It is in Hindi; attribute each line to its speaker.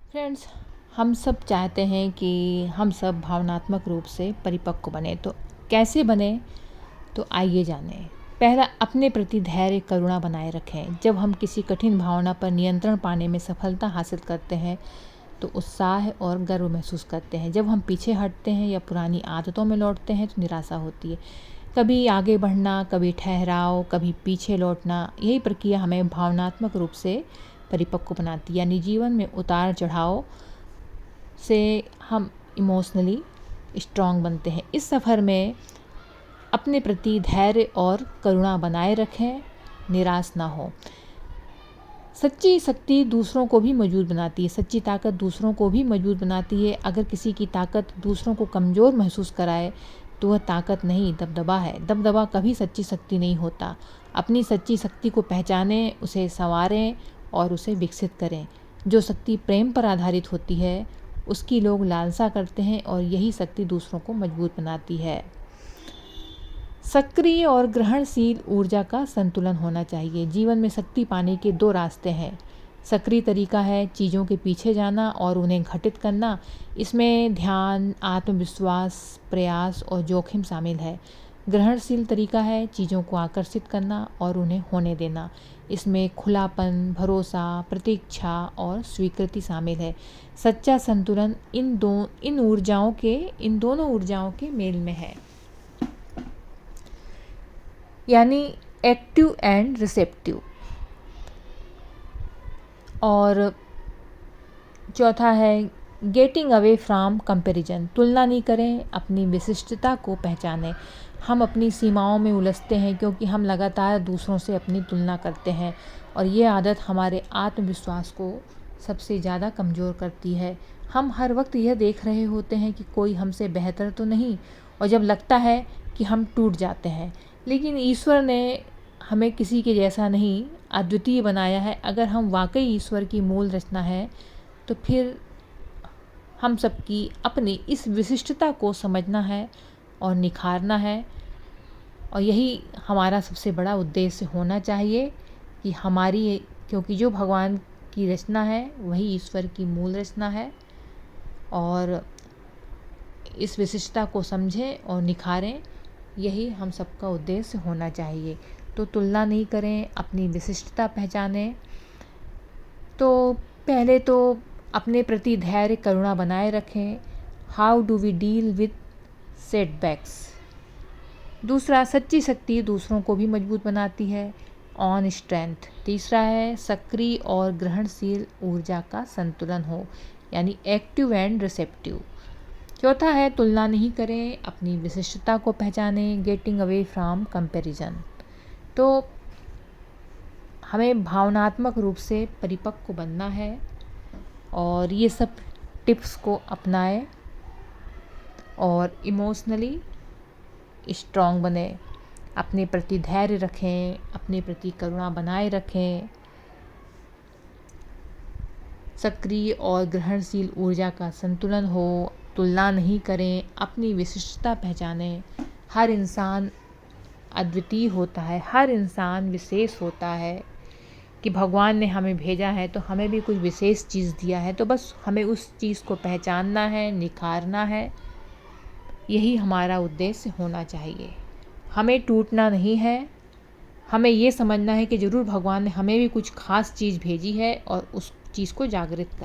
Speaker 1: फ्रेंड्स, हम सब चाहते हैं कि हम सब भावनात्मक रूप से परिपक्व बने। तो कैसे बने, तो आइए जानें। पहला, अपने प्रति धैर्य करुणा बनाए रखें। जब हम किसी कठिन भावना पर नियंत्रण पाने में सफलता हासिल करते हैं तो उत्साह और गर्व महसूस करते हैं। जब हम पीछे हटते हैं या पुरानी आदतों में लौटते हैं तो निराशा होती है। कभी आगे बढ़ना, कभी ठहराव, कभी पीछे लौटना, यही प्रक्रिया हमें भावनात्मक रूप से परिपक्व बनाती है। यानी जीवन में उतार चढ़ाव से हम इमोशनली स्ट्रांग बनते हैं। इस सफ़र में अपने प्रति धैर्य और करुणा बनाए रखें, निराश ना हो। सच्ची शक्ति दूसरों को भी मजबूत बनाती है। सच्ची ताकत दूसरों को भी मजबूत बनाती है। अगर किसी की ताकत दूसरों को कमज़ोर महसूस कराए तो वह ताकत नहीं, दबदबा है। दबदबा कभी सच्ची शक्ति नहीं होता। अपनी सच्ची शक्ति को पहचानें, उसे संवारें और उसे विकसित करें। जो शक्ति प्रेम पर आधारित होती है उसकी लोग लालसा करते हैं और यही शक्ति दूसरों को मजबूत बनाती है। सक्रिय और ग्रहणशील ऊर्जा का संतुलन होना चाहिए। जीवन में शक्ति पाने के दो रास्ते हैं। सक्रिय तरीका है चीज़ों के पीछे जाना और उन्हें घटित करना। इसमें ध्यान, आत्मविश्वास, प्रयास और जोखिम शामिल है। ग्रहणशील तरीका है चीज़ों को आकर्षित करना और उन्हें होने देना। इसमें खुलापन, भरोसा, प्रतीक्षा और स्वीकृति शामिल है। सच्चा संतुलन इन दोनों ऊर्जाओं के मेल में है। यानी एक्टिव एंड रिसेप्टिव। और चौथा है गेटिंग अवे फ्रॉम कंपैरिजन। तुलना नहीं करें, अपनी विशिष्टता को पहचानें। हम अपनी सीमाओं में उलझते हैं क्योंकि हम लगातार दूसरों से अपनी तुलना करते हैं और ये आदत हमारे आत्मविश्वास को सबसे ज़्यादा कमज़ोर करती है। हम हर वक्त यह देख रहे होते हैं कि कोई हमसे बेहतर तो नहीं, और जब लगता है कि हम टूट जाते हैं। लेकिन ईश्वर ने हमें किसी के जैसा नहीं, अद्वितीय बनाया है। अगर हम वाकई ईश्वर की मूल रचना है तो फिर हम सबकी अपनी इस विशिष्टता को समझना है और निखारना है। और यही हमारा सबसे बड़ा उद्देश्य होना चाहिए कि क्योंकि जो भगवान की रचना है वही ईश्वर की मूल रचना है, और इस विशिष्टता को समझें और निखारें, यही हम सबका उद्देश्य होना चाहिए। तो तुलना नहीं करें, अपनी विशिष्टता पहचानें। तो पहले तो अपने प्रति धैर्य करुणा बनाए रखें। How do we deal with setbacks. दूसरा, सच्ची शक्ति दूसरों को भी मजबूत बनाती है, ऑन स्ट्रेंथ। तीसरा है सक्रिय और ग्रहणशील ऊर्जा का संतुलन हो, यानी एक्टिव एंड रिसेप्टिव। चौथा है तुलना नहीं करें, अपनी विशिष्टता को पहचानें, गेटिंग अवे फ्रॉम कंपैरिजन। तो हमें भावनात्मक रूप से परिपक्व बनना है और ये सब टिप्स को अपनाएं और इमोशनली स्ट्रांग बने। अपने प्रति धैर्य रखें, अपने प्रति करुणा बनाए रखें। सक्रिय और ग्रहणशील ऊर्जा का संतुलन हो, तुलना नहीं करें, अपनी विशिष्टता पहचानें। हर इंसान अद्वितीय होता है, हर इंसान विशेष होता है। कि भगवान ने हमें भेजा है तो हमें भी कुछ विशेष चीज़ दिया है, तो बस हमें उस चीज़ को पहचानना है, निखारना है। यही हमारा उद्देश्य होना चाहिए। हमें टूटना नहीं है। हमें ये समझना है कि ज़रूर भगवान ने हमें भी कुछ खास चीज़ भेजी है और उस चीज़ को जागृत कर